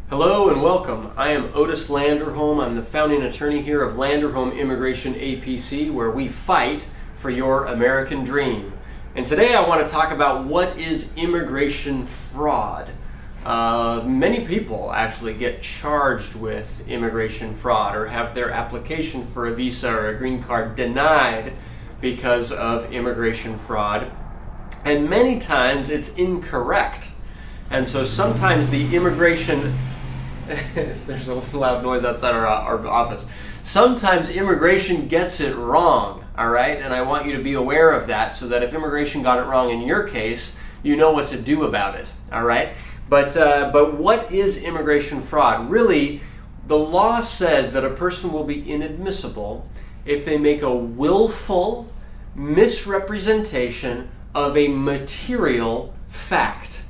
Hello and welcome. I am Otis Landerholm. I'm the founding attorney here of Landerholm Immigration A.P.C, where we fight for your American dream. And today I want to talk about what is immigration fraud. Many people actually get charged with immigration fraud or have their application for a visa or a green card denied because of immigration fraud. And many times it's incorrect. And so sometimes the immigration there's a loud noise outside our office. Sometimes immigration gets it wrong, all right? And I want you to be aware of that so that if immigration got it wrong in your case, you know what to do about it, all right? But what is immigration fraud? Really, the law says that a person will be inadmissible if they make a willful misrepresentation of a material fact,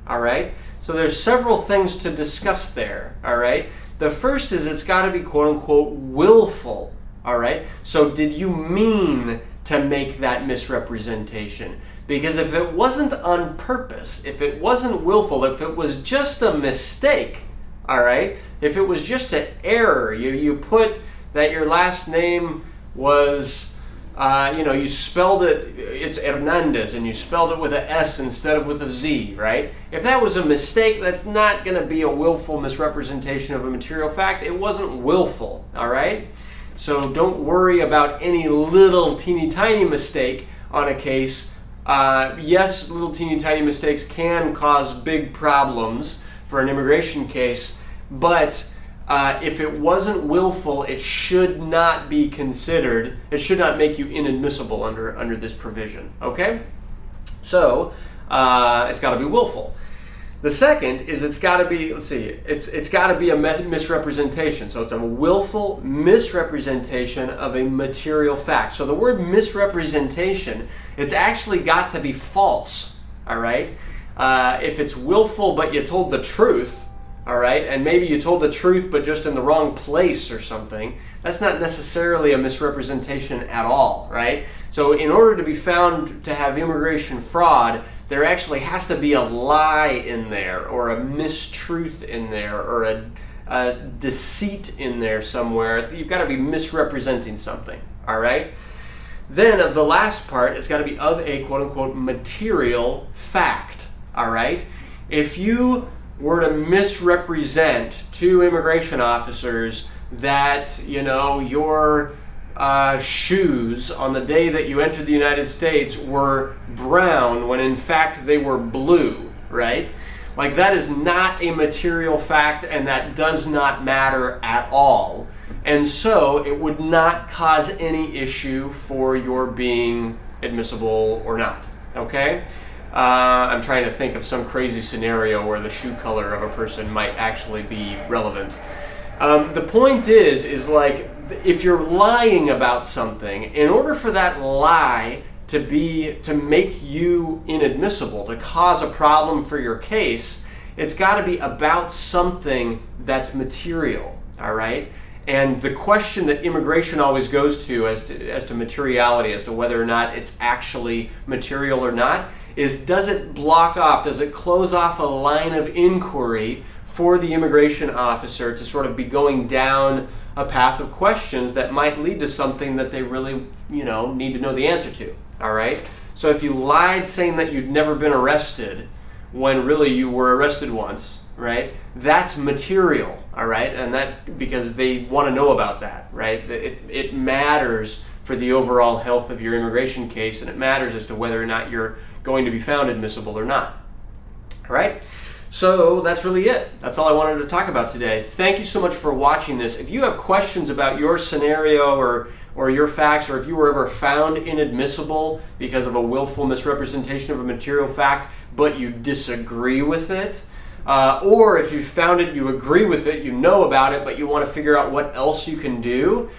all right? So there's several things to discuss there, all right? The first is it's got to be quote-unquote willful, all right? So did you mean to make that misrepresentation? Because if it wasn't on purpose, if it wasn't willful, if it was just a mistake, all right? If it was just an error, you put that your last name was you spelled it's Hernandez, and you spelled it with an S instead of with a Z, right? If that was a mistake, that's not going to be a willful misrepresentation of a material fact. It wasn't willful, all right? So don't worry about any little teeny tiny mistake on a case. Yes, little teeny tiny mistakes can cause big problems for an immigration case, but if it wasn't willful, it should not be considered, it should not make you inadmissible under this provision, okay? So, it's got to be willful. The second is it's got to be, it's got to be a misrepresentation. So it's a willful misrepresentation of a material fact. So the word misrepresentation, it's actually got to be false, all right? If it's willful but you told the truth, all right, and maybe you told the truth but just in the wrong place or something, that's not necessarily a misrepresentation at all, right? So in order to be found to have immigration fraud, there actually has to be a lie in there, or a mistruth in there, or a deceit in there somewhere. You've got to be misrepresenting something, all right? Then of the last part, it's got to be of a quote-unquote material fact, all right? If you were to misrepresent to immigration officers that, your shoes on the day that you entered the United States were brown when in fact they were blue, right? Like, that is not a material fact, and that does not matter at all. And so it would not cause any issue for your being admissible or not, okay? I'm trying to think of some crazy scenario where the shoe color of a person might actually be relevant. The point is like, if you're lying about something, in order for that lie to make you inadmissible, to cause a problem for your case, it's got to be about something that's material, all right? And the question that immigration always goes to as to materiality, as to whether or not it's actually material or not, is does it block off, does it close off a line of inquiry for the immigration officer to sort of be going down a path of questions that might lead to something that they really, need to know the answer to, all right? So if you lied saying that you'd never been arrested when really you were arrested once, right? That's material, all right? And that, because they want to know about that, right? It matters for the overall health of your immigration case, and it matters as to whether or not you're going to be found admissible or not. All right? So that's really it. That's all I wanted to talk about today. Thank you so much for watching this. If you have questions about your scenario or your facts, or if you were ever found inadmissible because of a willful misrepresentation of a material fact, but you disagree with it, or if you found it, you agree with it, you know about it, but you want to figure out what else you can do,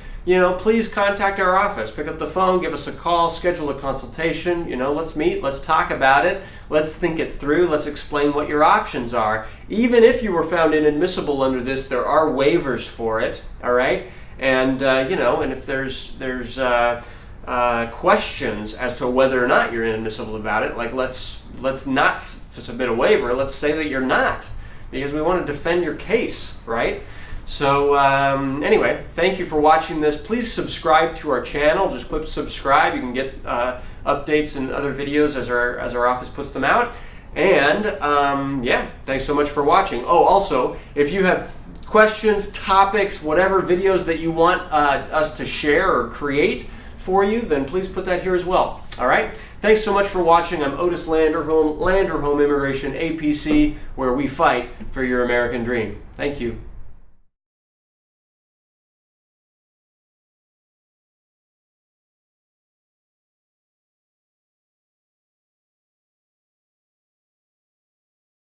please contact our office. Pick up the phone, give us a call, schedule a consultation. Let's meet, let's talk about it, let's think it through, let's explain what your options are. Even if you were found inadmissible under this, there are waivers for it, all right? And, and if there's questions as to whether or not you're inadmissible about it, like let's not submit a waiver, let's say that you're not. because we want to defend your case, right? So anyway, thank you for watching this. Please subscribe to our channel. Just click subscribe. You can get updates and other videos as our office puts them out. And yeah, thanks so much for watching. Oh, also, if you have questions, topics, whatever videos that you want us to share or create for you, then please put that here as well. All right? Thanks so much for watching. I'm Otis Landerholm, Landerholm Immigration, A.P.C., where we fight for your American dream. Thank you.